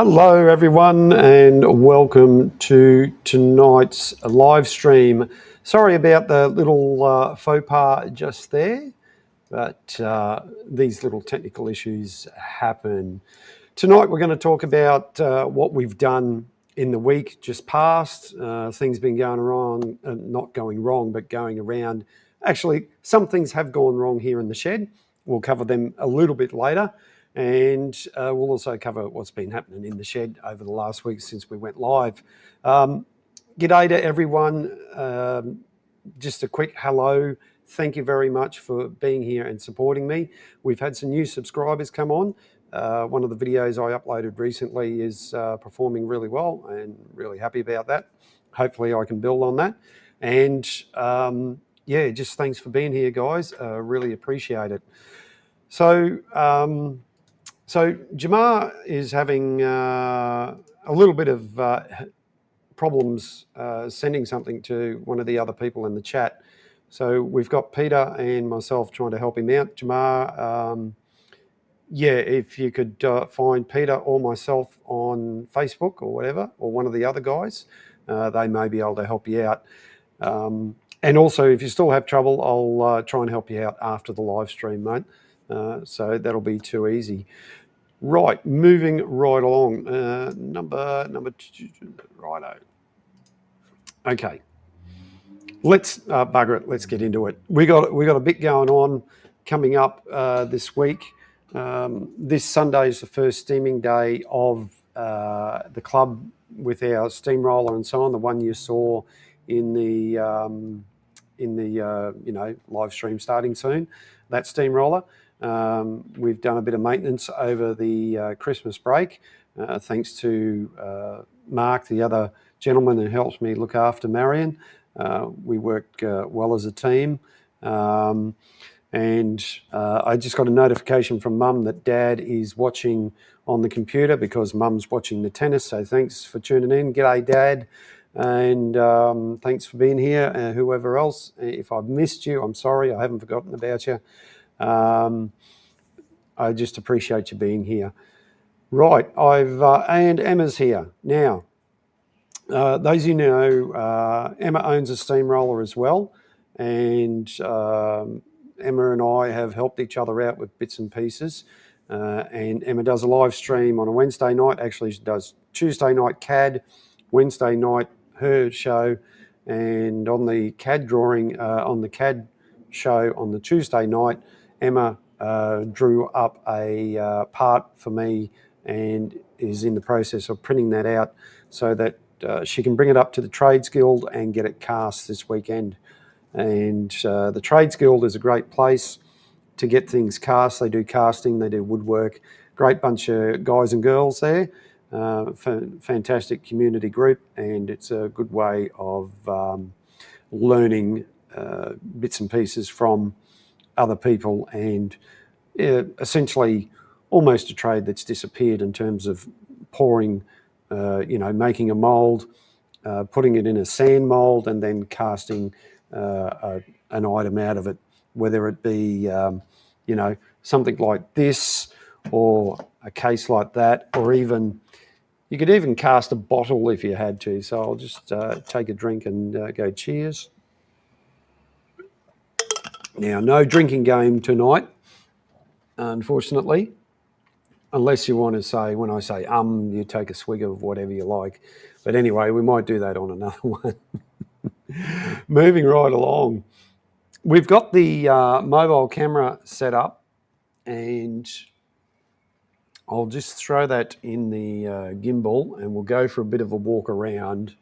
Hello everyone and welcome to tonight's live stream. Sorry about the little faux pas just there, but these little technical issues happen. Tonight we're going to talk about what we've done in the week just past. Things been going wrong, not going wrong, but going around. Actually, some things have gone wrong here in the shed. We'll cover them a little bit later. And we'll also cover what's been happening in the shed over the last week since we went live. G'day to everyone. Just a quick hello. Thank you very much for being here and supporting me. We've had some new subscribers come on. One of the videos I uploaded recently is performing really well and really happy about that. Hopefully I can build on that. And yeah, just thanks for being here, guys. Really appreciate it. So Jamar is having a little bit of problems sending something to one of the other people in the chat. So we've got Peter and myself trying to help him out. Jamar, yeah, if you could find Peter or myself on Facebook or whatever, or one of the other guys, they may be able to help you out. And also, if you still have trouble, I'll try and help you out after the live stream, mate. So that'll be too easy. Right, moving right along. Number two, righto. Okay, let's bugger it. Let's get into it. We got a bit going on coming up this week. This Sunday is the first steaming day of the club with our steamroller and so on. The one you saw in the live stream starting soon. That steamroller. We've done a bit of maintenance over the Christmas break, thanks to Mark, the other gentleman who helps me look after Marion. We work well as a team. And I just got a notification from Mum that Dad is watching on the computer because Mum's watching the tennis. So thanks for tuning in. G'day, Dad. And thanks for being here. Whoever else, if I've missed you, I'm sorry. I haven't forgotten about you. I just appreciate you being here. Right, and Emma's here. Now, those of you know, Emma owns a steamroller as well, and Emma and I have helped each other out with bits and pieces. And Emma does a live stream on a Wednesday night. Actually, she does Tuesday night CAD, Wednesday night her show, and on the CAD drawing, on the CAD show on the Tuesday night, Emma drew up a part for me and is in the process of printing that out so that she can bring it up to the Trades Guild and get it cast this weekend. And the Trades Guild is a great place to get things cast. They do casting, they do woodwork. Great bunch of guys and girls there. Fantastic community group, and it's a good way of learning bits and pieces from other people, and essentially almost a trade that's disappeared in terms of pouring, making a mould, putting it in a sand mould, and then casting an item out of it, whether it be, something like this or a case like that, or even, you could even cast a bottle if you had to. So I'll just take a drink and go cheers. Now, no drinking game tonight, unfortunately, unless you want to say, when I say you take a swig of whatever you like. But anyway, we might do that on another one. Moving right along. We've got the mobile camera set up, and I'll just throw that in the gimbal and we'll go for a bit of a walk around,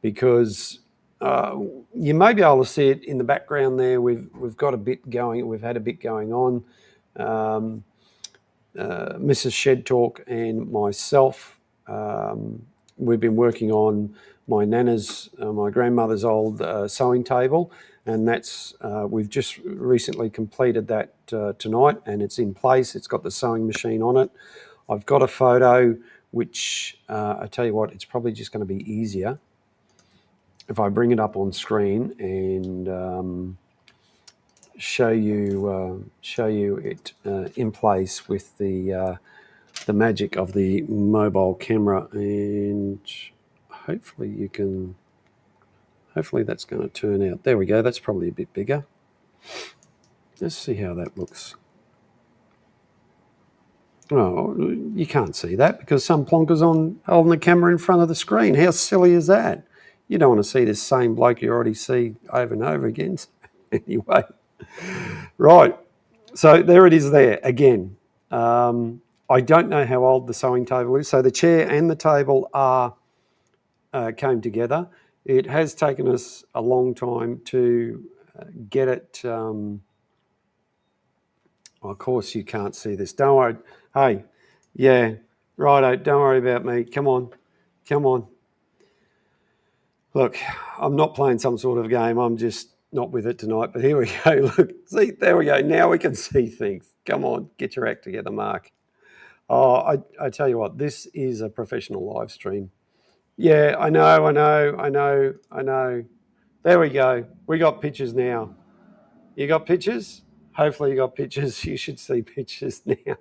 because you may be able to see it in the background there. We've got a bit going. We've had a bit going on. Mrs. Shed Talk and myself, we've been working on my nana's, my grandmother's old sewing table, and that's we've just recently completed that tonight, and it's in place. It's got the sewing machine on it. I've got a photo which I tell you what, it's probably just going to be easier if I bring it up on screen and show you it in place with the the magic of the mobile camera, and hopefully that's going to turn out. There we go. That's probably a bit bigger. Let's see how that looks. Oh, you can't see that because some plonker's on holding the camera in front of the screen. How silly is that? You don't want to see this same bloke you already see over and over again. Anyway, right. So there it is there again. I don't know how old the sewing table is. So the chair and the table came together. It has taken us a long time to get it. Of course, you can't see this. Don't worry. Hey, yeah, righto. Don't worry about me. Come on. Look, I'm not playing some sort of game. I'm just not with it tonight. But here we go. Look, see, there we go. Now we can see things. Come on, get your act together, Mark. Oh, I tell you what, this is a professional live stream. Yeah, I know. There we go. We got pictures now. You got pictures? Hopefully you got pictures. You should see pictures now.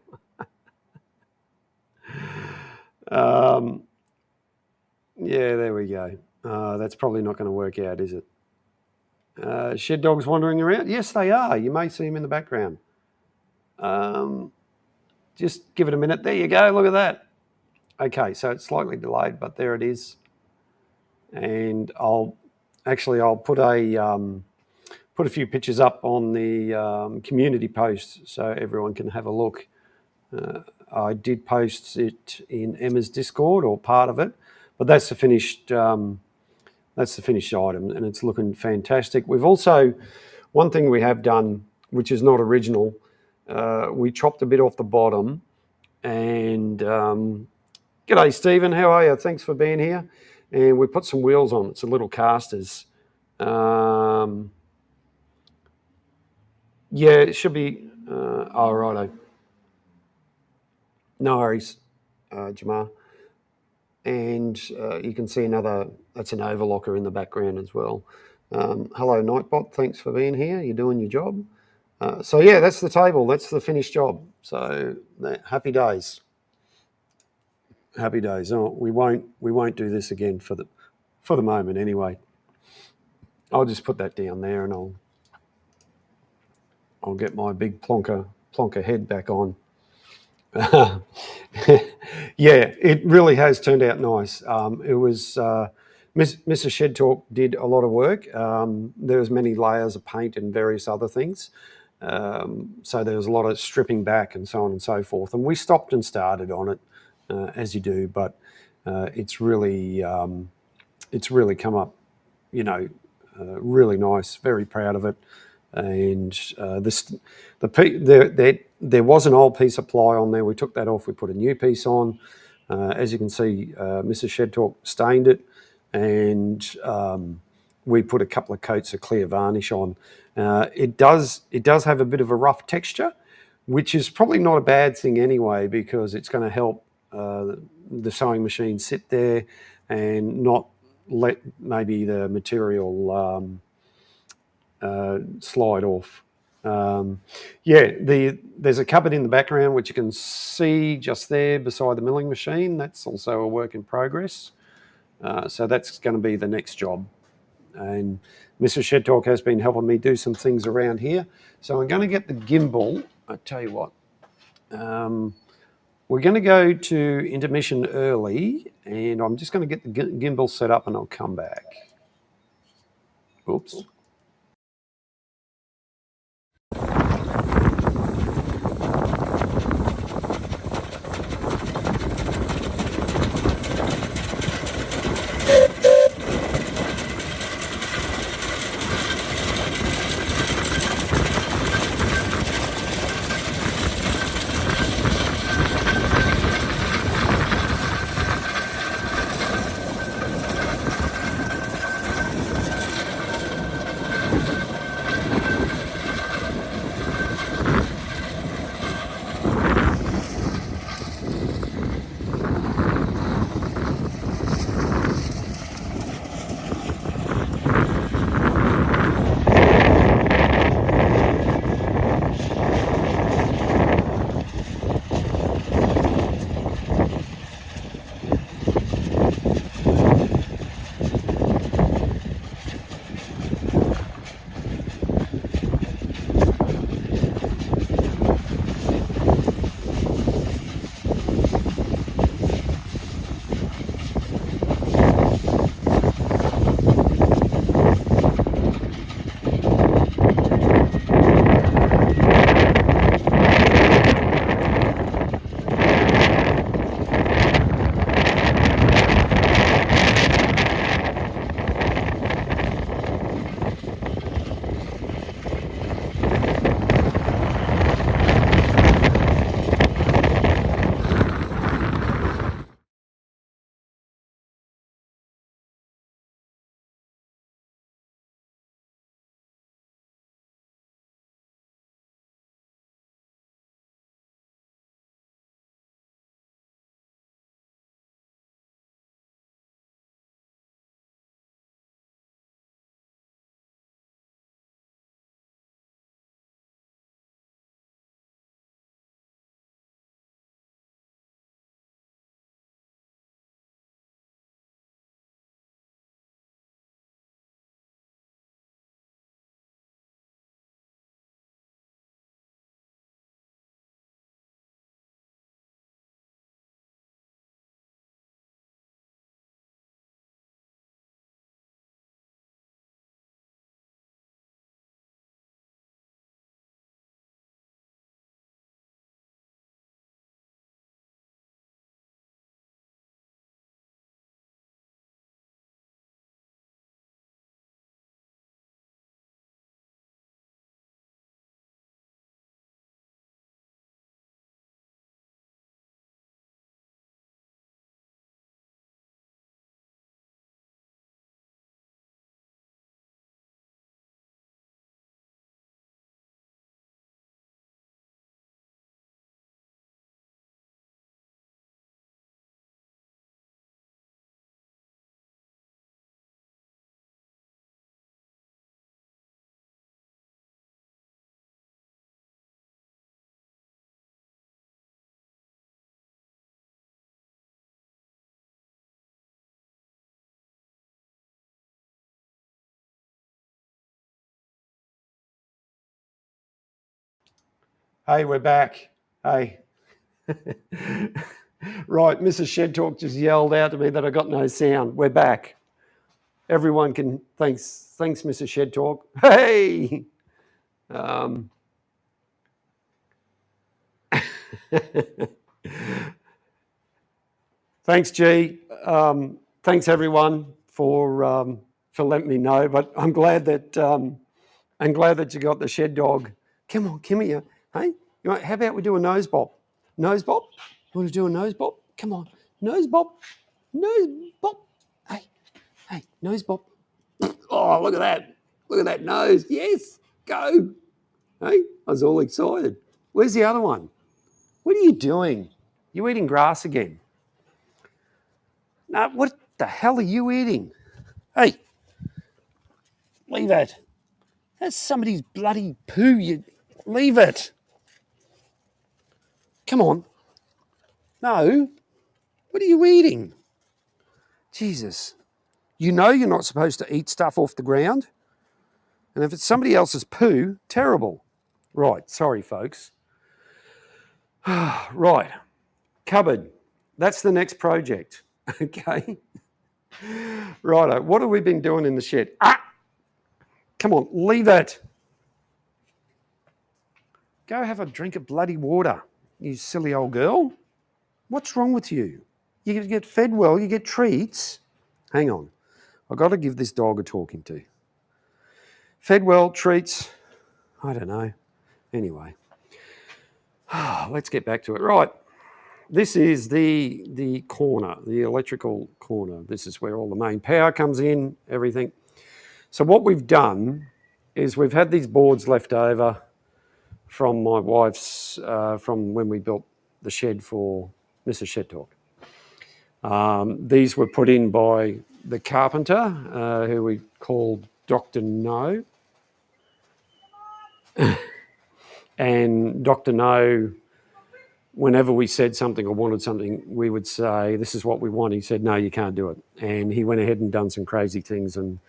Yeah, there we go. That's probably not going to work out, is it? Shed dogs wandering around? Yes, they are. You may see them in the background. Just give it a minute. There you go. Look at that. Okay, so it's slightly delayed, but there it is. And I'll put a few pictures up on the community post so everyone can have a look. I did post it in Emma's Discord, or part of it, but that's the finished item, and it's looking fantastic. We've also, one thing we have done, which is not original, we chopped a bit off the bottom, and g'day Stephen, how are you? Thanks for being here. And we put some wheels on, some little casters. Yeah, it should be, oh, righto. No worries, Jamar. And you can see that's an overlocker in the background as well. Hello, Nightbot. Thanks for being here. You're doing your job. So yeah, that's the table. That's the finished job. So happy days. Happy days. Oh, we won't do this again for the moment anyway. I'll just put that down there, and I'll get my big plonker head back on. Yeah, it really has turned out nice. It was Mr. Shed Talk did a lot of work. There was many layers of paint and various other things. So there was a lot of stripping back and so on and so forth. And we stopped and started on it, as you do. But it's really come up, really nice. Very proud of it. And there was an old piece of ply on there. We took that off. We put a new piece on. As you can see, Mrs. Shed Talk stained it, and we put a couple of coats of clear varnish on. It does have a bit of a rough texture, which is probably not a bad thing anyway, because it's going to help the sewing machine sit there and not let maybe the material slide off. There's a cupboard in the background which you can see just there beside the milling machine. That's also a work in progress. So that's going to be the next job. And Mr. Shed Talk has been helping me do some things around here. So I'm going to get the gimbal. I tell you what, we're going to go to intermission early, and I'm just going to get the gimbal set up, and I'll come back. Oops. Hey, we're back. Hey. Right, Mrs. Shed Talk just yelled out to me that I got no sound. We're back. Everyone can, thanks, Mrs. Shed Talk. Hey! Thanks, G. Thanks, everyone, for letting me know. But I'm glad that you got the shed dog. Come here. Hey, how about we do a nose bob? Nose bob? You want to do a nose bob? Come on, nose bob, nose bob. Hey, nose bob. Oh, look at that! Look at that nose. Yes, go. Hey, I was all excited. Where's the other one? What are you doing? You eating grass again? No, what the hell are you eating? Hey, leave it. That's somebody's bloody poo. You leave it. Come on. No. What are you eating? Jesus. You know you're not supposed to eat stuff off the ground. And if it's somebody else's poo, terrible. Right, sorry, folks. Right, cupboard. That's the next project. Okay. Righto, what have we been doing in the shed? Come on, leave it. Go have a drink of bloody water, you silly old girl. What's wrong with you? You get fed well, you get treats. Hang on, I've got to give this dog a talking to. Fed well, treats, I don't know. Anyway, let's get back to it. Right, this is the corner, the electrical corner. This is where all the main power comes in, everything. So what we've done is we've had these boards left over from my wife's, from when we built the shed for Mrs. Shed Talk. These were put in by the carpenter, who we called Dr. No. And Dr. No, whenever we said something or wanted something, we would say, this is what we want. He said, no, you can't do it. And he went ahead and done some crazy things and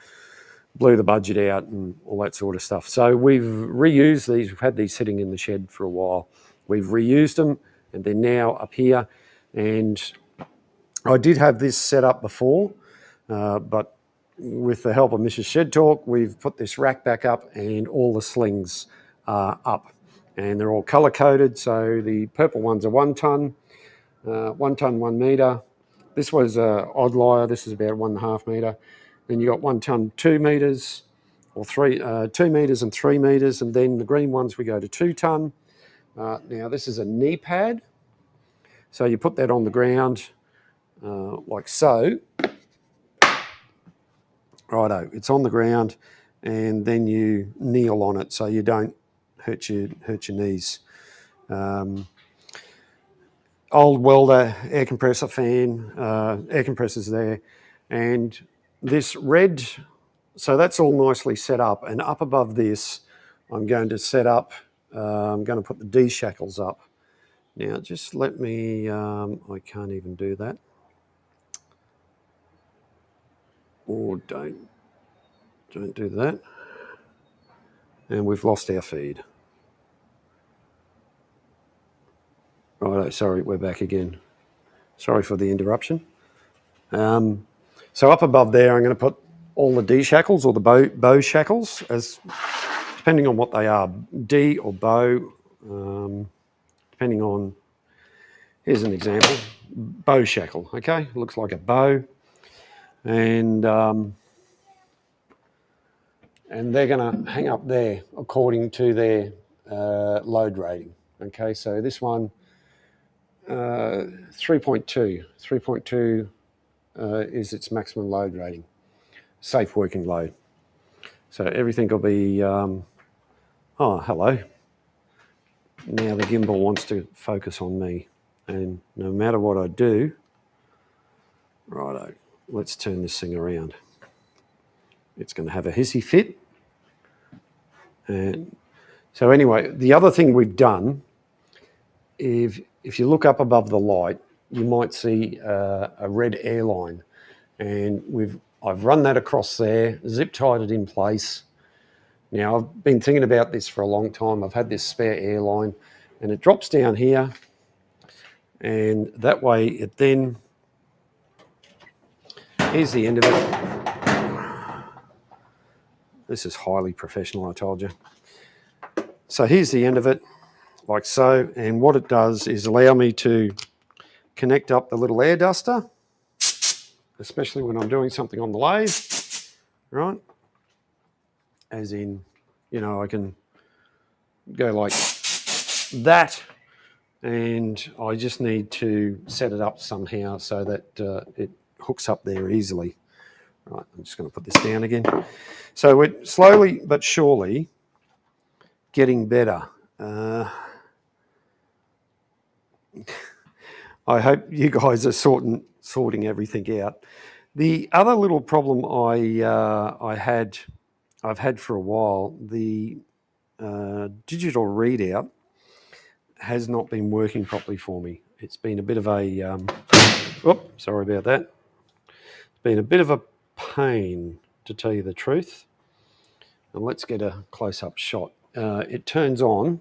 blew the budget out and all that sort of stuff. So we've reused these. We've had these sitting in the shed for a while. We've reused them and they're now up here. And I did have this set up before, but with the help of Mrs. Shed Talk, we've put this rack back up and all the slings are up. And they're all colour-coded. So the purple ones are 1 tonne, 1 tonne, 1 metre. This was odd liar. This is about 1.5 metre. Then you got 1 tonne, 2 metres, or 2 metres and 3 metres. And then the green ones, we go to 2 tonne. Now this is a knee pad. So you put that on the ground like so. Righto, it's on the ground and then you kneel on it so you don't hurt your knees. Old welder air compressor fan, air compressors there, and this red, so that's all nicely set up. And up above this, I'm going to set up, I'm going to put the D shackles up. Now, just let me, I can't even do that. Or don't do that. And we've lost our feed. Righto, sorry, we're back again. Sorry for the interruption. So up above there, I'm going to put all the D shackles or the bow shackles, as depending on what they are, D or bow, depending on, here's an example, bow shackle, okay? Looks like a bow. And they're going to hang up there according to their load rating, okay? So this one, 3.2. 3.2 is its maximum load rating, safe working load. So everything will be, oh, hello. Now the gimbal wants to focus on me. And no matter what I do, righto, let's turn this thing around. It's going to have a hissy fit. And so anyway, the other thing we've done, if you look up above the light, you might see a red airline. And I've run that across there, zip tied it in place. Now, I've been thinking about this for a long time. I've had this spare airline and it drops down here, and that way it then, here's the end of it. This is highly professional, I told you. So here's the end of it, like so, and what it does is allow me to connect up the little air duster, especially when I'm doing something on the lathe, right? As in, you know, I can go like that, and I just need to set it up somehow so that it hooks up there easily. Right, I'm just going to put this down again. So we're slowly but surely getting better. I hope you guys are sorting everything out. The other little problem I've had for a while, the digital readout has not been working properly for me. It's been a bit of a, sorry about that. It's been a bit of a pain, to tell you the truth. And let's get a close-up shot. It turns on,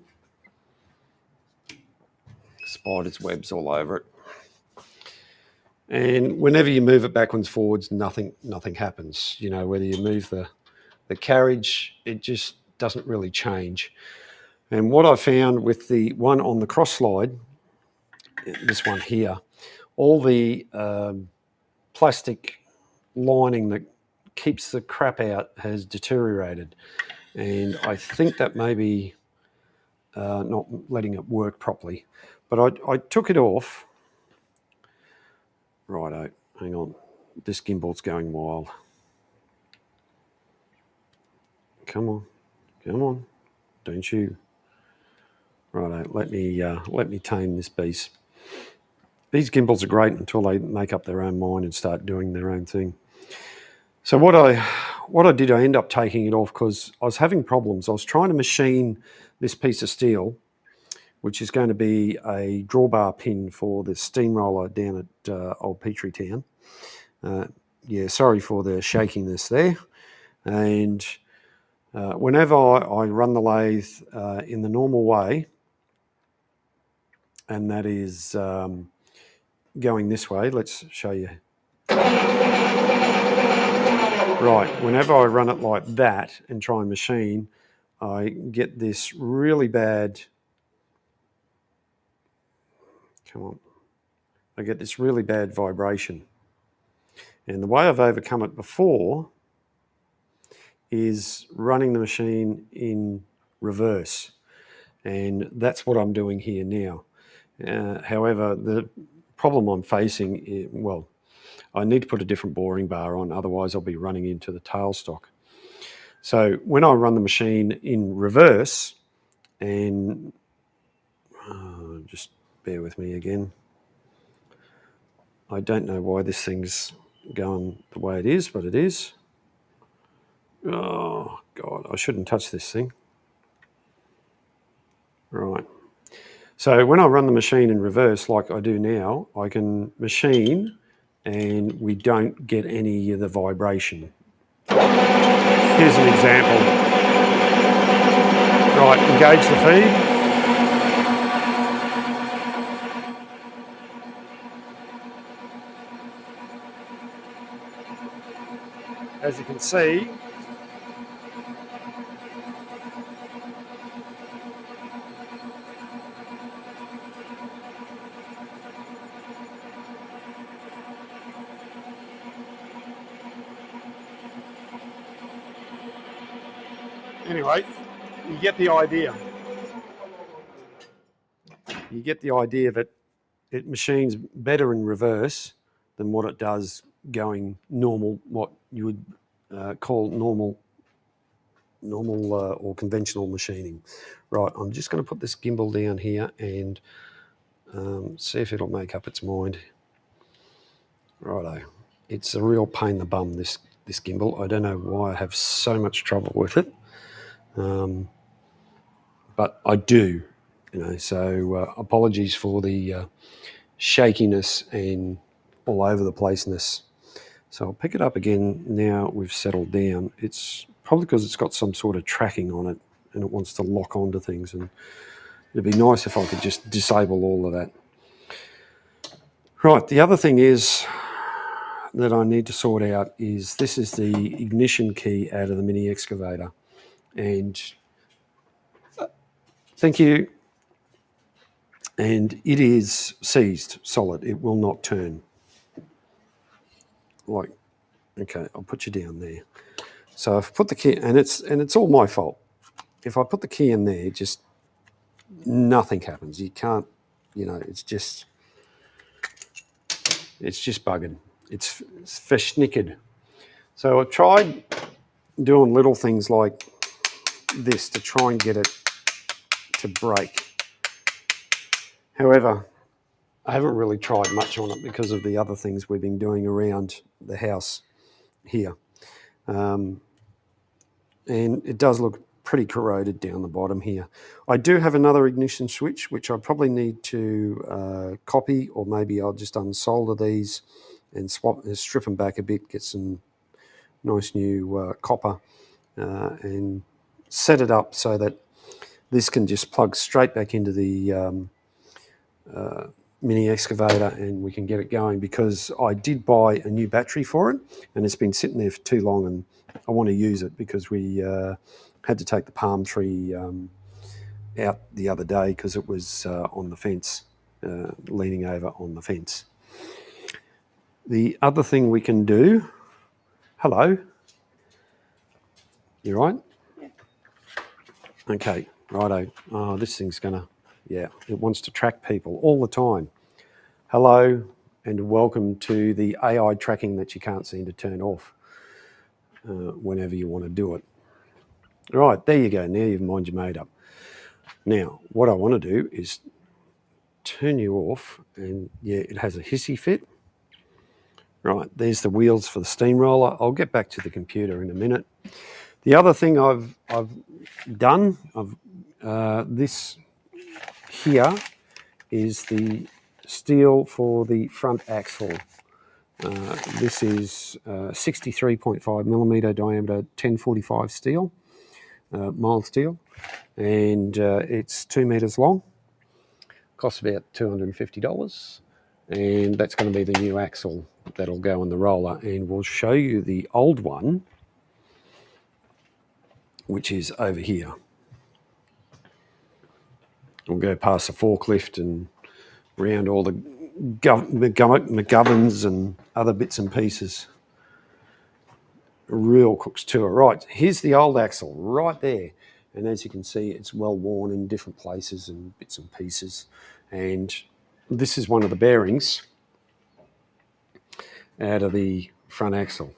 spider's webs all over it. And whenever you move it backwards, forwards, nothing happens. You know, whether you move the carriage, it just doesn't really change. And what I found with the one on the cross slide, this one here, all the plastic lining that keeps the crap out has deteriorated. And I think that may be not letting it work properly. But I took it off. Righto, hang on. This gimbal's going wild. Come on. Don't you? Righto, let me tame this beast. These gimbals are great until they make up their own mind and start doing their own thing. So what I did, I ended up taking it off because I was having problems. I was trying to machine this piece of steel, which is going to be a drawbar pin for the steamroller down at Old Petrie Town. Yeah, sorry for the shakiness there. And whenever I run the lathe in the normal way, and that is going this way, let's show you. Right, whenever I run it like that and try and machine, I get this really bad, I get this really bad vibration. And the way I've overcome it before is running the machine in reverse. And that's what I'm doing here now. However, the problem I'm facing is, well, I need to put a different boring bar on, otherwise I'll be running into the tailstock. So when I run the machine in reverse, and just bear with me again. I don't know why this thing's going the way it is, but it is. Oh, God, I shouldn't touch this thing. Right. So when I run the machine in reverse like I do now, I can machine and we don't get any of the vibration. Here's an example. Right, engage the feed. As you can see, anyway, you get the idea. You get the idea that it machines better in reverse than what it does going normal, what you would call normal or conventional machining. Right, I'm just going to put this gimbal down here and see if it'll make up its mind. Righto, it's a real pain in the bum, this gimbal. I don't know why I have so much trouble with it, but I do, you know. So apologies for the shakiness and all over the placeness. So I'll pick it up again now we've settled down. It's probably because it's got some sort of tracking on it and it wants to lock onto things. And it'd be nice if I could just disable all of that. Right, the other thing is that I need to sort out is this is the ignition key out of the mini excavator. And thank you. And it is seized solid. It will not turn. Like, okay, I'll put you down there. So if I put the key, and it's all my fault. If I put the key in there, just nothing happens. You can't, it's just buggered. It's verschnickered. So I tried doing little things like this to try and get it to break. However, I haven't really tried much on it because of the other things we've been doing around the house here. And it does look pretty corroded down the bottom here. I do have another ignition switch, which I probably need to copy, or maybe I'll just unsolder these and strip them back a bit, get some nice new copper and set it up so that this can just plug straight back into the mini excavator and we can get it going, because I did buy a new battery for it and it's been sitting there for too long and I want to use it because we had to take the palm tree out the other day because it was on the fence, leaning over on the fence. The other thing we can do, hello, you right? Yeah. Okay, righto. Oh, this thing's gonna, yeah, it wants to track people all the time. Hello and welcome to the AI tracking that you can't seem to turn off whenever you want to do it. All right, there you go. Now you've mind you made up. Now, what I want to do is turn you off, and yeah, it has a hissy fit. Right, there's the wheels for the steamroller. I'll get back to the computer in a minute. The other thing I've done, this here is the steel for the front axle. This is 63.5 millimeter diameter 1045 steel, mild steel, and it's 2 meters long. Costs about $250, and that's going to be the new axle that'll go on the roller. And we'll show you the old one, which is over here. We'll go past the forklift and around all the McGoverns and other bits and pieces. A real cook's tour. Right, here's the old axle right there. And as you can see, it's well worn in different places and bits and pieces. And this is one of the bearings out of the front axle,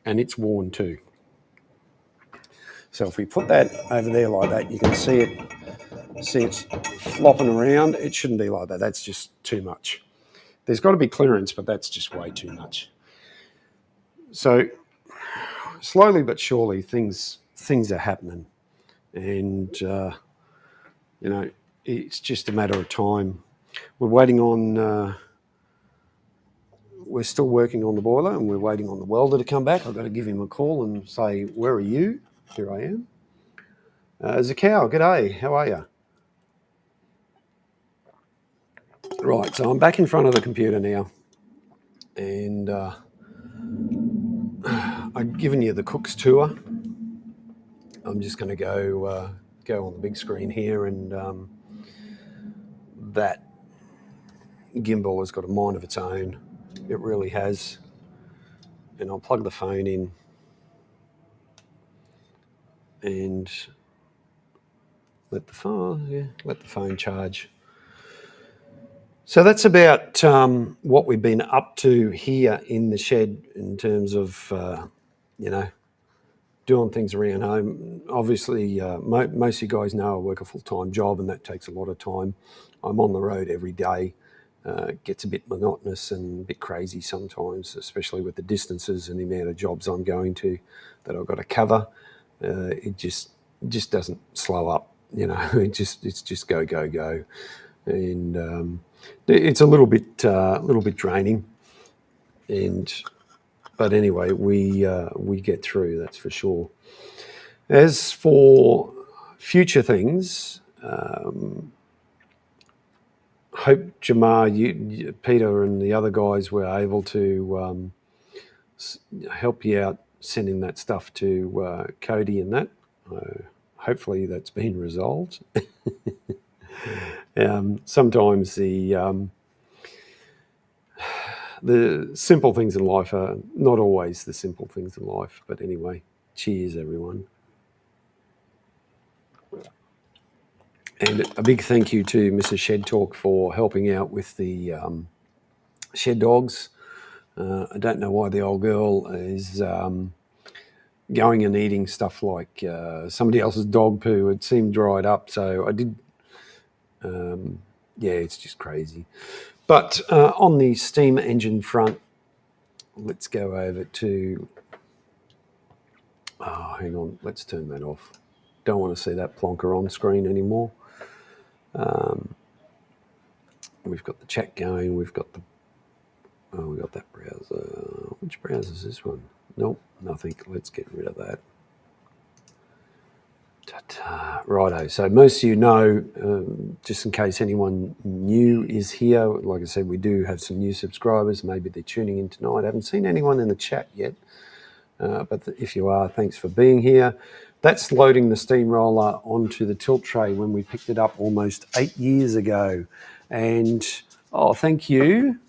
and it's worn too. So if we put that over there like that, you can see it's flopping around. It shouldn't be like that. That's just too much. There's got to be clearance, but that's just way too much. So slowly but surely things are happening, and it's just a matter of time. We're waiting on we're still working on the boiler, and we're waiting on the welder to come back. I've got to give him a call and say, where are you? Here I am. Zakau, g'day, how are you? Right, so I'm back in front of the computer now, and I've given you the cook's tour. I'm just going to go on the big screen here, and that gimbal has got a mind of its own. It really has. And I'll plug the phone in and let the phone charge. So that's about what we've been up to here in the shed in terms of, doing things around home. Obviously, most of you guys know I work a full-time job, and that takes a lot of time. I'm on the road every day. It gets a bit monotonous and a bit crazy sometimes, especially with the distances and the amount of jobs I'm going to that I've got to cover. It just doesn't slow up, it's just go, and it's a little bit draining. But anyway, we get through, that's for sure. As for future things, hope Jamar, Peter, and the other guys were able to help you out sending that stuff to Cody and that. Hopefully that's been resolved. Sometimes the simple things in life are not always the simple things in life. But anyway, cheers, everyone. And a big thank you to Mrs. Shed Talk for helping out with the shed dogs. I don't know why the old girl is going and eating stuff like somebody else's dog poo. It seemed dried up, so I did. Yeah, it's just crazy. But on the steam engine front, let's go over to. Oh, hang on. Let's turn that off. Don't want to see that plonker on screen anymore. We've got the chat going. We've got the. Oh, we got that browser. Which browser is this one? Nope, nothing. Let's get rid of that. Ta-ta. Righto. So most of you know, just in case anyone new is here, like I said, we do have some new subscribers. Maybe they're tuning in tonight. I haven't seen anyone in the chat yet. But if you are, thanks for being here. That's loading the steamroller onto the tilt tray when we picked it up almost 8 years ago. And, oh, thank you.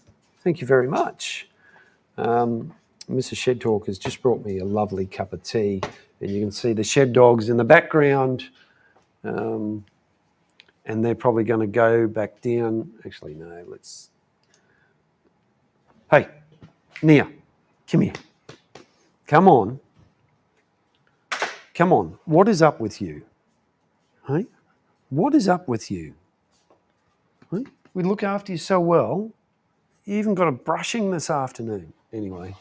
Thank you very much. Mrs. Shed Talk has just brought me a lovely cup of tea. And you can see the shed dogs in the background. And they're probably going to go back down. Actually, no, let's... Hey, Nia, come here. Come on. Come on. What is up with you? Hey? What is up with you? Hey? We look after you so well. You even got a brushing this afternoon. Anyway.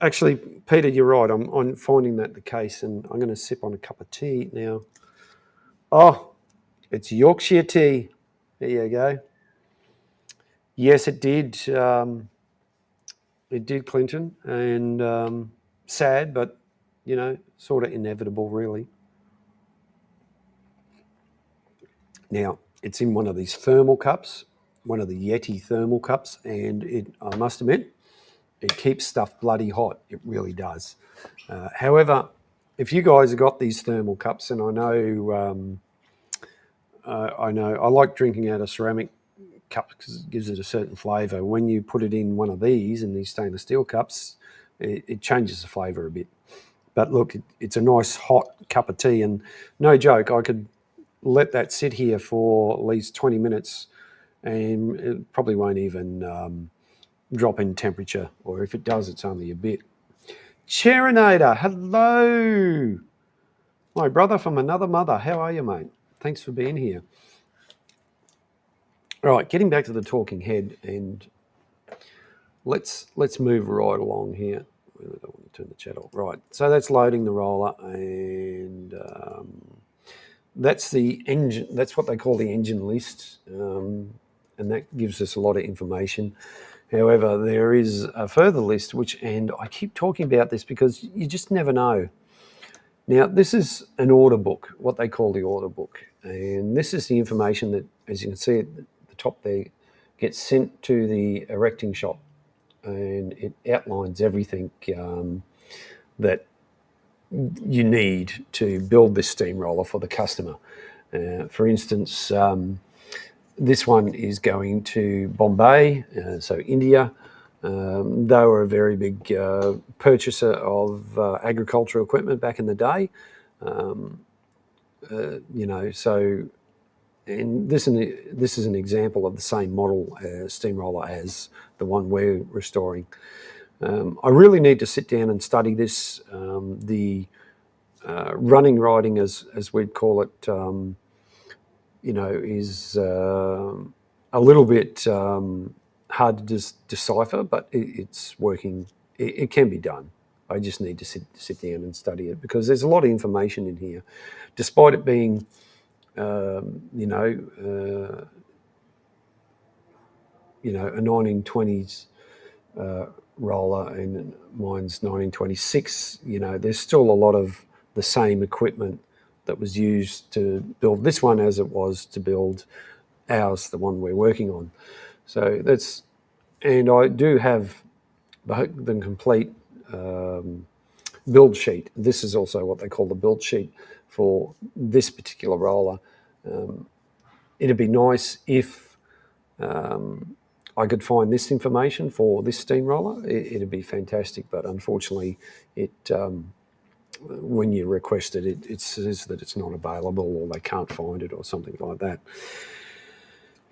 Actually, Peter, you're right. I'm finding that the case, and I'm going to sip on a cup of tea now. Oh, it's Yorkshire tea. There you go. Yes, it did. It did, Clinton, and sad, but, you know, sort of inevitable, really. Now, it's in one of these thermal cups, one of the Yeti thermal cups, and I must admit, it keeps stuff bloody hot. It really does. However, if you guys have got these thermal cups, and I like drinking out of ceramic cup because it gives it a certain flavour. When you put it in one of these, in these stainless steel cups, it changes the flavour a bit. But look, it's a nice hot cup of tea, and no joke, I could let that sit here for at least 20 minutes and it probably won't even drop in temperature, or if it does, it's only a bit. Cherinator, hello. My brother from another mother. How are you, mate? Thanks for being here. All right, getting back to the talking head, and let's move right along here. I don't want to turn the chat off. Right, so that's loading the roller, and that's the engine. That's what they call the engine list, and that gives us a lot of information. However, there is a further list, and I keep talking about this because you just never know. Now, this is an order book, what they call the order book, and this is the information that, as you can see at the top there, gets sent to the erecting shop, and it outlines everything that you need to build this steamroller for the customer. For instance, this one is going to Bombay, so India. They were a very big purchaser of agricultural equipment back in the day. And this is an example of the same model steamroller as the one we're restoring. I really need to sit down and study this. The running riding, as we'd call it, is a little bit hard to decipher, but it's working. It can be done. I just need to sit down and study it because there's a lot of information in here, despite it being, a 1920s roller, and mine's 1926. There's still a lot of the same equipment that was used to build this one as it was to build ours, the one we're working on. So that's, and I do have the complete build sheet. This is also what they call the build sheet for this particular roller. It'd be nice if I could find this information for this steamroller. It'd be fantastic, but unfortunately, when you request it, it says that it's not available or they can't find it or something like that.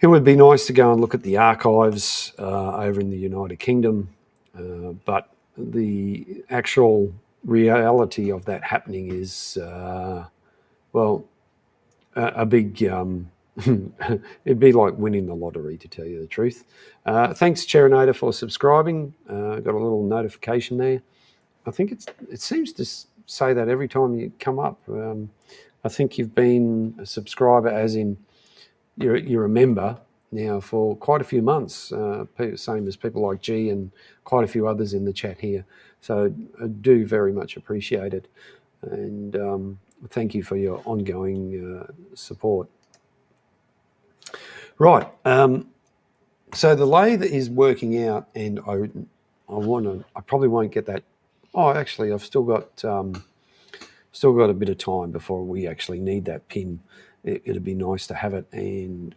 It would be nice to go and look at the archives over in the United Kingdom, but the actual reality of that happening is, well, a big... it'd be like winning the lottery, to tell you the truth. Thanks, Cherinator, for subscribing. Got a little notification there. I think it seems to say that every time you come up. I think you've been a subscriber, as in you're a member now for quite a few months, same as people like G and quite a few others in the chat here. So I do very much appreciate it. And thank you for your ongoing support. Right. So the lathe is working out, and I probably won't get that. Oh, actually, I've still got a bit of time before we actually need that pin. It'd be nice to have it, and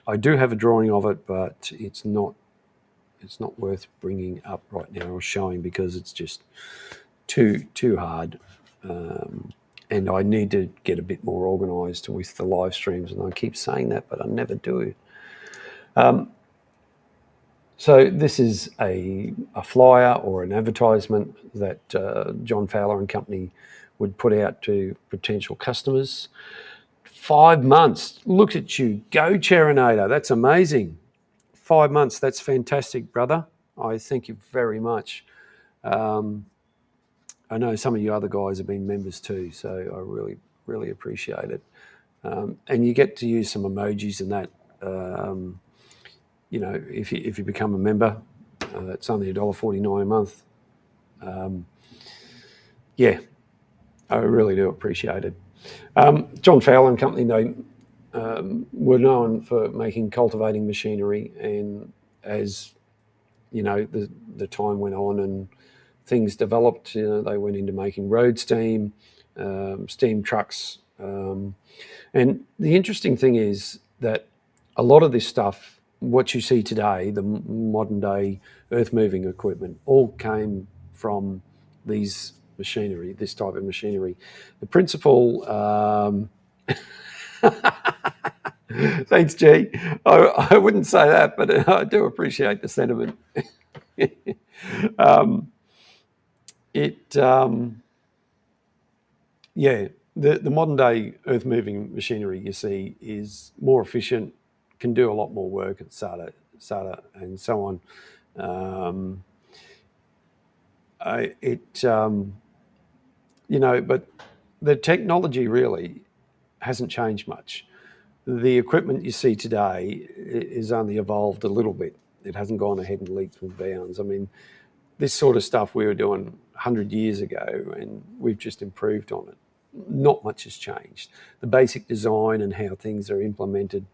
I do have a drawing of it, but it's not worth bringing up right now or showing because it's just too hard. And I need to get a bit more organised with the live streams, and I keep saying that, but I never do. So this is a flyer or an advertisement that John Fowler and company would put out to potential customers. 5 months. Look at you go, Cherinator. That's amazing. 5 months. That's fantastic, brother. I thank you very much. I know some of you other guys have been members too, so I really, really appreciate it. And you get to use some emojis and that. If you become a member, it's only $1.49 a month. Yeah, I really do appreciate it. John Fowler and company, they were known for making cultivating machinery, and as you know, the time went on and things developed. They went into making road steam, steam trucks, and the interesting thing is that a lot of this stuff, what you see today, the modern day earth moving equipment, all came from this type of machinery. The principle, thanks, G. I wouldn't say that, but I do appreciate the sentiment. The modern day earth moving machinery you see is more efficient, can do a lot more work at SATA and so on. But the technology really hasn't changed much. The equipment you see today is only evolved a little bit. It hasn't gone ahead and leaps and bounds. I mean, this sort of stuff we were doing 100 years ago, and we've just improved on it. Not much has changed. The basic design and how things are implemented,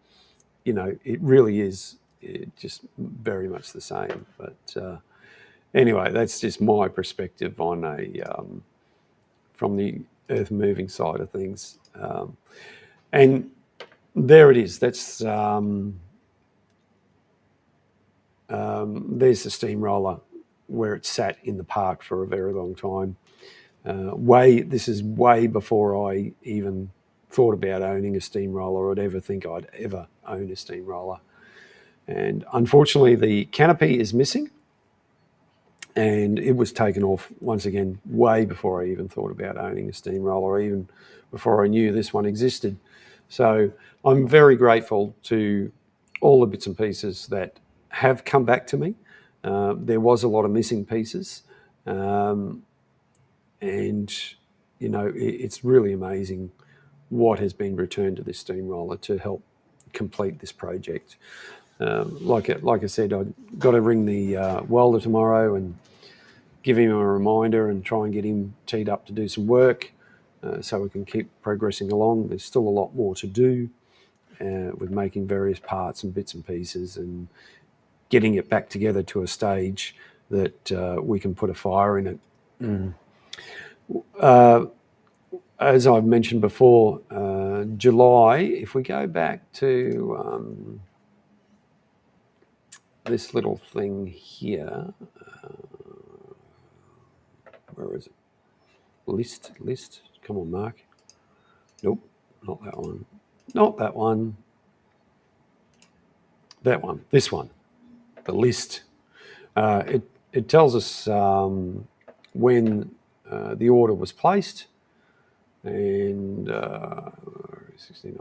it really is just very much the same. But anyway, that's just my perspective on from the earth moving side of things. And there it is. That's there's the steamroller where it sat in the park for a very long time. This is way before I even thought about owning a steamroller or would ever think I'd ever own a steamroller. And unfortunately, the canopy is missing, and it was taken off once again way before I even thought about owning a steamroller, even before I knew this one existed. So I'm very grateful to all the bits and pieces that have come back to me. There was a lot of missing pieces, and it's really amazing what has been returned to this steamroller to help complete this project. Like I said, I've got to ring the welder tomorrow and give him a reminder and try and get him teed up to do some work. so we can keep progressing along. There's still a lot more to do with making various parts and bits and pieces and getting it back together to a stage that we can put a fire in it. As I've mentioned before, July, if we go back to this little thing here, where is it? List. Come on, Mark. Nope, not that one. Not that one. That one. This one. The list. It tells us when the order was placed, and 69.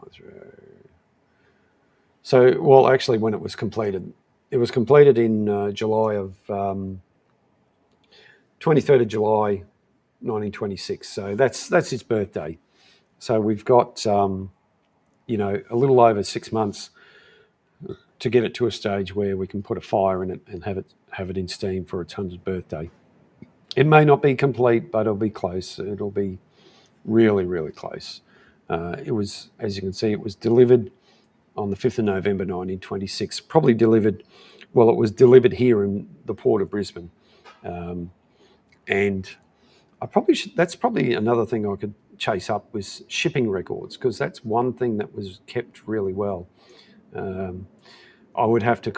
So, well, actually, when it was completed. It was completed in July of 23rd of July, 1926. So that's its birthday. So we've got a little over 6 months to get it to a stage where we can put a fire in it and have it in steam for its 100th birthday. It may not be complete, but it'll be close. It'll be really, really close. It was, as you can see, it was delivered on the 5th of November 1926. Probably delivered, well, it was delivered here in the port of Brisbane. And I probably that's probably another thing I could chase up was shipping records, because that's one thing that was kept really well. I would have to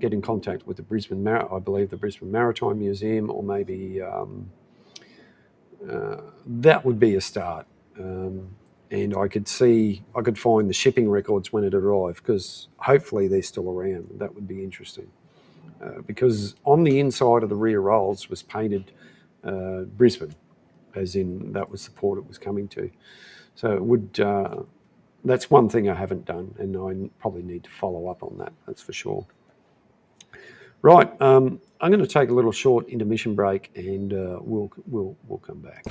get in contact with the Brisbane Maritime Museum, or maybe that would be a start. And I could find the shipping records when it arrived, because hopefully they're still around. That would be interesting. Because on the inside of the rear rolls was painted Brisbane, as in that was the port it was coming to. So it would. That's one thing I haven't done, and I probably need to follow up on that. That's for sure. Right, I'm going to take a little short intermission break, and we'll come back.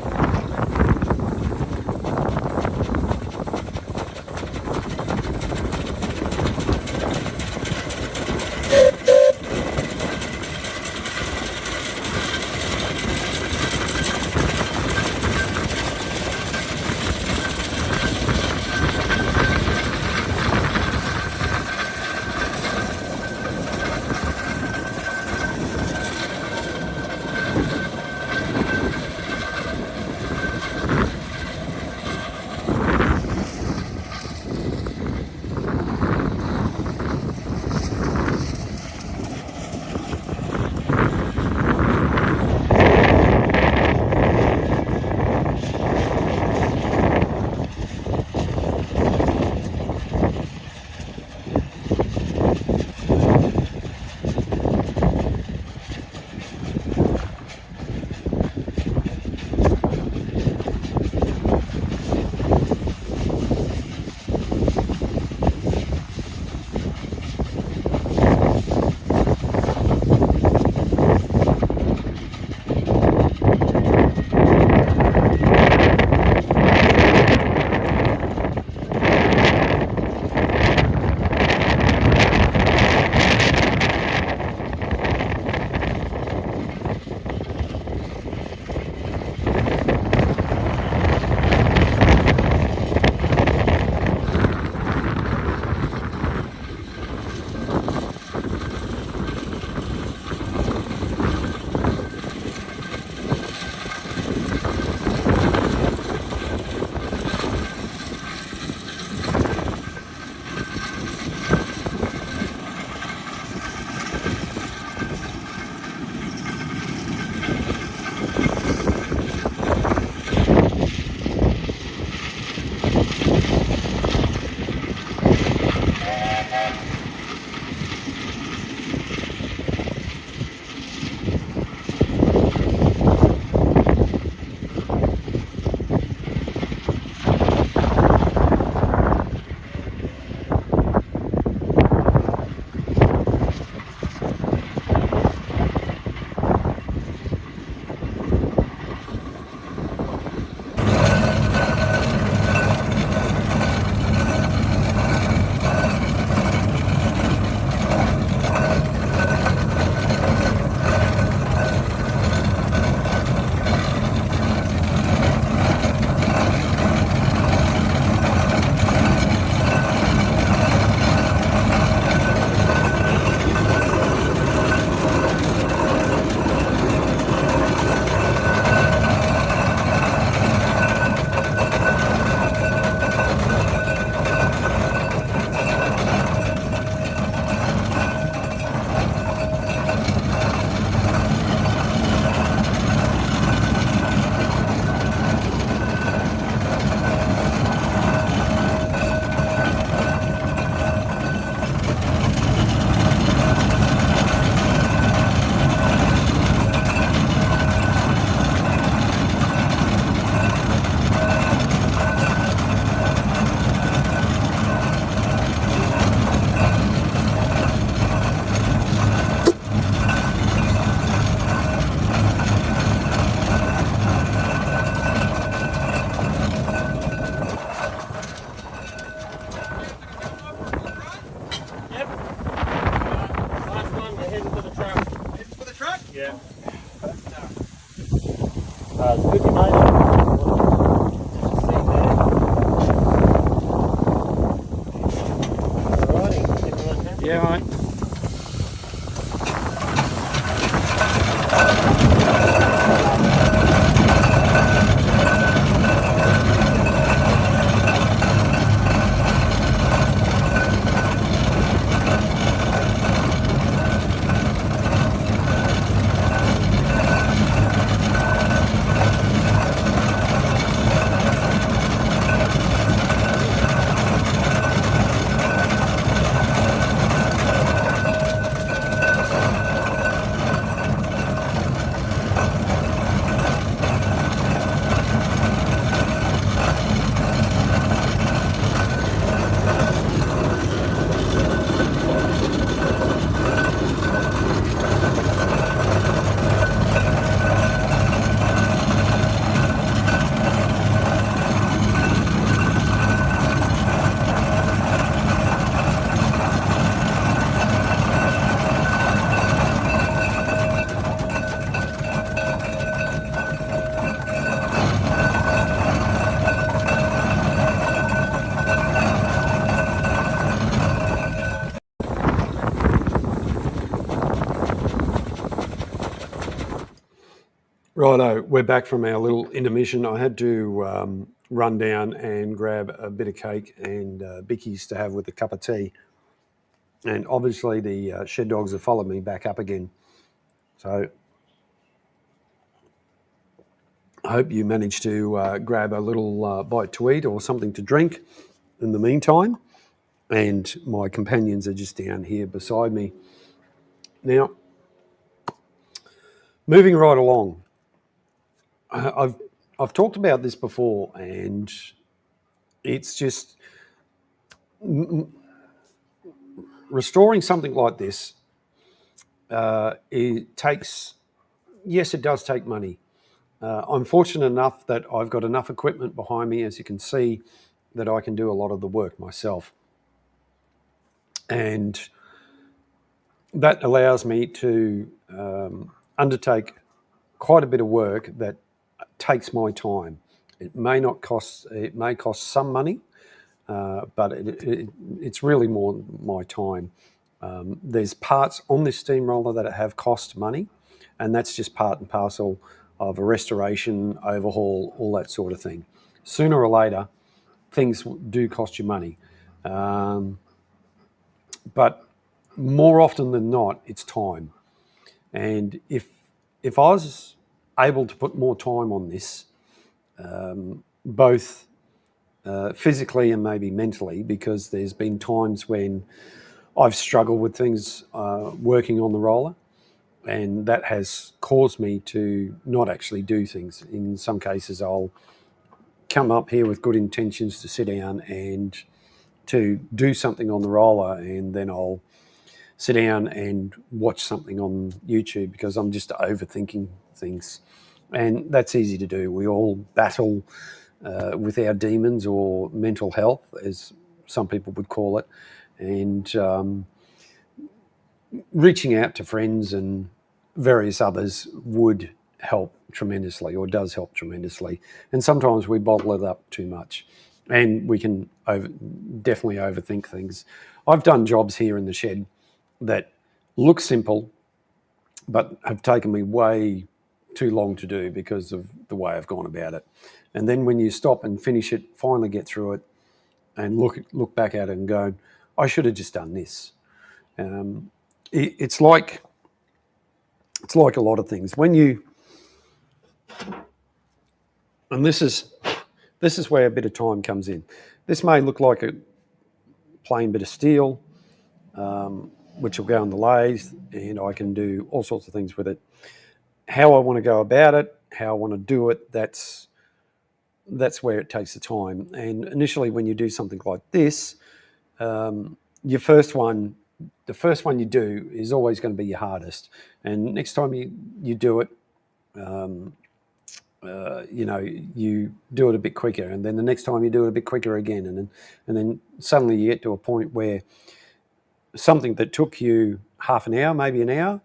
Good, you made it. Alrighty, everyone happy? Yeah, mate. Righto, we're back from our little intermission. I had to run down and grab a bit of cake and bickies to have with a cup of tea. And obviously the shed dogs have followed me back up again. So I hope you managed to grab a little bite to eat or something to drink in the meantime. And my companions are just down here beside me. Now, moving right along, I've talked about this before, and it's just restoring something like this. It takes, yes, it does take money. I'm fortunate enough that I've got enough equipment behind me, as you can see, that I can do a lot of the work myself. And that allows me to undertake quite a bit of work that takes my time. It may cost some money, but it's really more my time. There's parts on this steamroller that have cost money, and that's just part and parcel of a restoration, overhaul, all that sort of thing. Sooner or later, things do cost you money. But more often than not, it's time. And if I was able to put more time on this, both physically and maybe mentally, because there's been times when I've struggled with things working on the roller, and that has caused me to not actually do things. In some cases, I'll come up here with good intentions to sit down and to do something on the roller, and then I'll sit down and watch something on YouTube because I'm just overthinking things. And that's easy to do. We all battle with our demons, or mental health, as some people would call it. And reaching out to friends and various others would help tremendously, or does help tremendously. And sometimes we bottle it up too much, and we can definitely overthink things. I've done jobs here in the shed that look simple, but have taken me way too long to do because of the way I've gone about it. And then when you stop and finish it, finally get through it, and look back at it and go, I should have just done this. It's like a lot of things. When you, and this is where a bit of time comes in. This may look like a plain bit of steel, which will go on the lathe, and I can do all sorts of things with it. How I want to go about it, how I want to do it, that's where it takes the time. And initially, when you do something like this, the first one you do is always going to be your hardest. And next time you do it, you do it a bit quicker, and then the next time you do it a bit quicker again, and then suddenly you get to a point where something that took you half an hour, maybe an hour,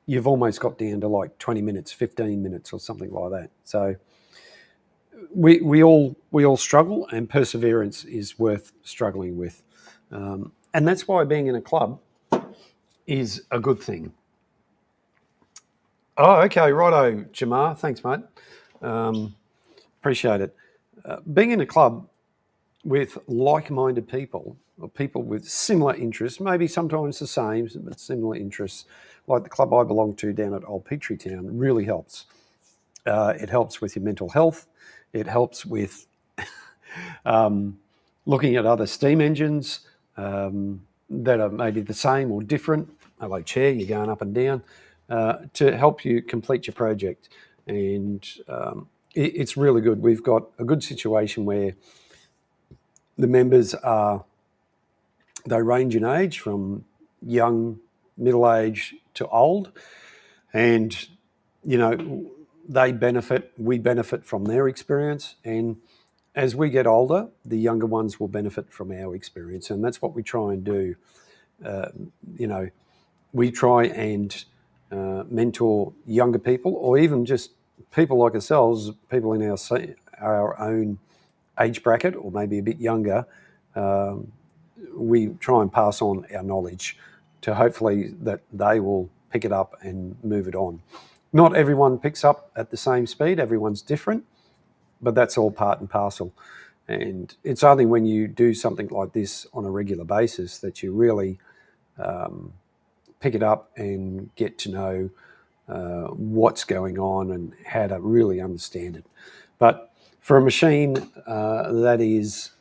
you've almost got down to like 20 minutes, 15 minutes or something like that. So we all struggle, and perseverance is worth struggling with, and that's why being in a club is a good thing. Oh, okay, righto, Jamar. Thanks, mate. Appreciate it. Being in a club with like-minded people, or people with similar interests, maybe sometimes the same, but similar interests, like the club I belong to down at Old Petrie Town, really helps. It helps with your mental health. It helps with looking at other steam engines that are maybe the same or different. Like chair, you're going up and down to help you complete your project. And it's really good. We've got a good situation where the members they range in age from young, middle age to old. And, they benefit, we benefit from their experience. And as we get older, the younger ones will benefit from our experience. And that's what we try and do. We try and mentor younger people, or even just people like ourselves, people in our own age bracket, or maybe a bit younger. We try and pass on our knowledge to hopefully that they will pick it up and move it on. Not everyone picks up at the same speed. Everyone's different, but that's all part and parcel. And it's only when you do something like this on a regular basis that you really pick it up and get to know what's going on and how to really understand it. But for a machine that is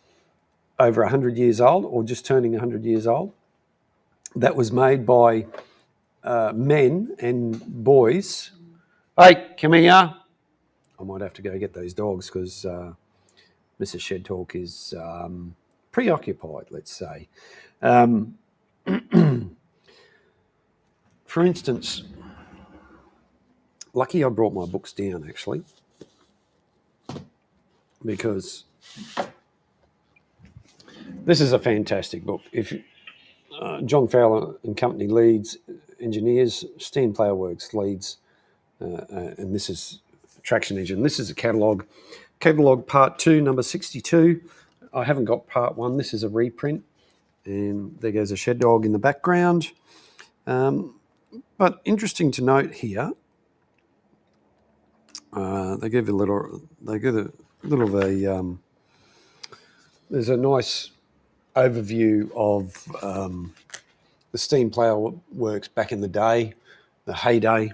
over 100 years old, or just turning 100 years old, that was made by men and boys. Hey, come here. I might have to go get those dogs because Mrs. Shed Talk is preoccupied, let's say. For instance, lucky I brought my books down, actually, because this is a fantastic book. If John Fowler and Company Leeds Engineers, Steam Plough Works Leeds, and this is Traction Engine. This is a catalogue part 2, number 62. I haven't got part 1. This is a reprint, and there goes a shed dog in the background. But interesting to note here, they give a little of a. There's a nice overview of the steam plough works back in the day, the heyday.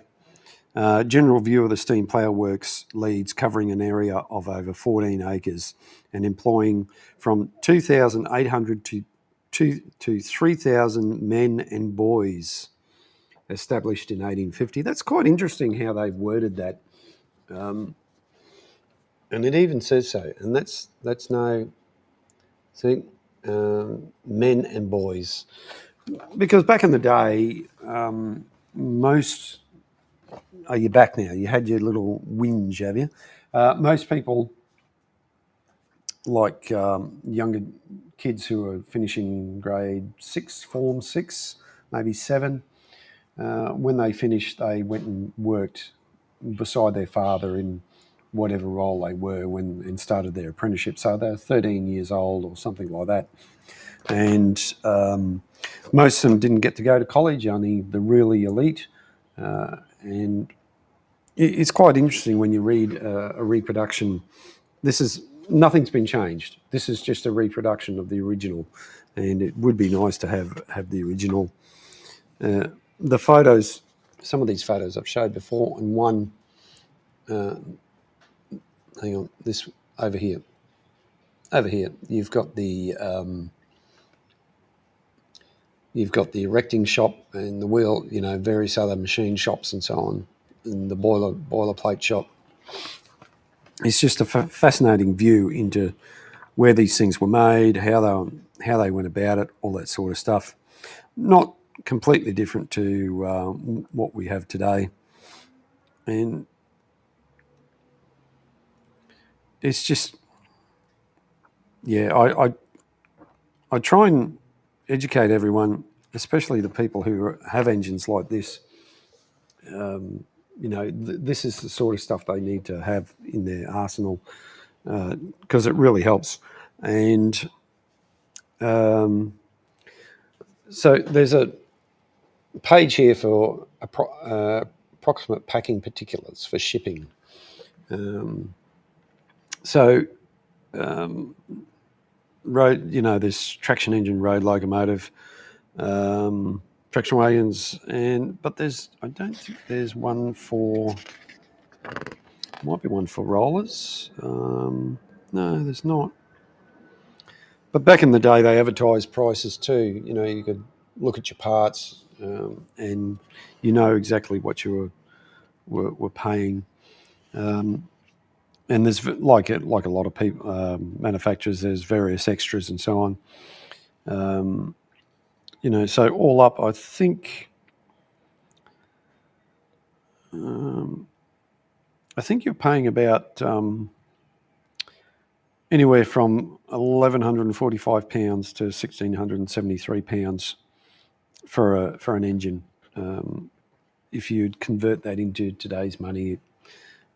General view of the steam plough works Leeds, covering an area of over 14 acres and employing from 2,800 to 3,000 men and boys. Established in 1850. That's quite interesting how they've worded that, and it even says so. And that's no, see, men and boys, because back in the day, most. Oh, you're back now. You had your little whinge, have you? Most people, like younger kids who are finishing grade 6, Form 6, maybe 7, when they finished, they went and worked beside their father in whatever role they were and started their apprenticeship. So they're 13 years old or something like that. And most of them didn't get to go to college, only the really elite. And it's quite interesting when you read a reproduction. Nothing's been changed. This is just a reproduction of the original, and it would be nice to have the original. The photos, some of these photos I've showed before, and one, hang on, this over here. Over here, you've got the erecting shop and the wheel, various other machine shops and so on, and the boilerplate shop. It's just a fascinating view into where these things were made, how they went about it, all that sort of stuff. Not completely different to what we have today, and it's just, I try and educate everyone, especially the people who have engines like this. This is the sort of stuff they need to have in their arsenal because it really helps. And so there's a page here for approximate packing particulars for shipping. Road, there's traction engine, road locomotive, traction wagons, but I don't think there's one for. Might be one for rollers. No, there's not. But back in the day, they advertised prices too. You could look at your parts, and exactly what you were paying. And there's like a lot of people, manufacturers. There's various extras and so on. So all up, I think. I think you're paying about anywhere from £1,145 to £1,673 for an engine. If you'd convert that into today's money,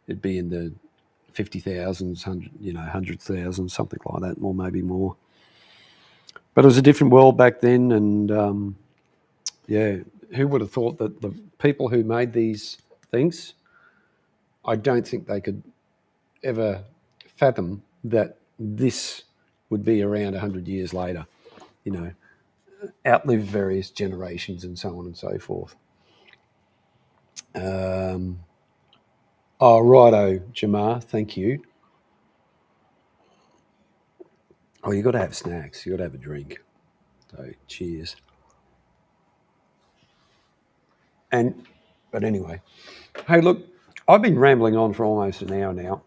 it'd be in the 50,000s, 100,000, something like that, or maybe more. But it was a different world back then, and who would have thought that the people who made these things, I don't think they could ever fathom that this would be around 100 years later, outlive various generations and so on and so forth. Righto, Jamar, thank you. Oh, you got to have snacks. You got to have a drink. So, cheers. But anyway, hey, look, I've been rambling on for almost an hour now,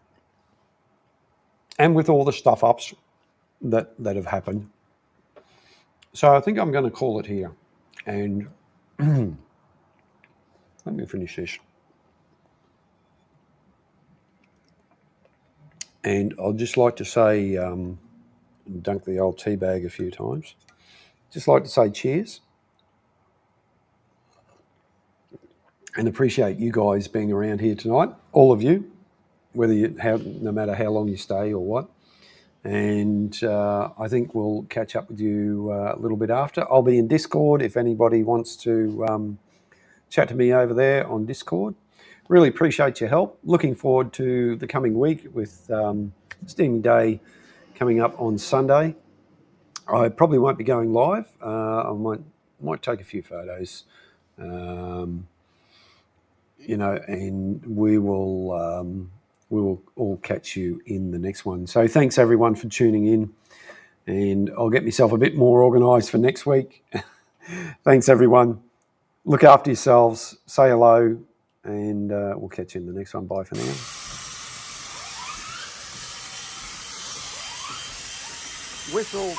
and with all the stuff ups that have happened, so I think I'm going to call it here. And let me finish this. And I'd just like to say, dunk the old tea bag a few times. Just like to say cheers. And appreciate you guys being around here tonight, all of you, no matter how long you stay or what. And I think we'll catch up with you a little bit after. I'll be in Discord if anybody wants to chat to me over there on Discord. Really appreciate your help. Looking forward to the coming week with Steaming Day coming up on Sunday. I probably won't be going live. I might take a few photos, and we will all catch you in the next one. So thanks everyone for tuning in, and I'll get myself a bit more organised for next week. Thanks everyone. Look after yourselves. Say hello, and we'll catch you in the next one. Bye for now. Whistle.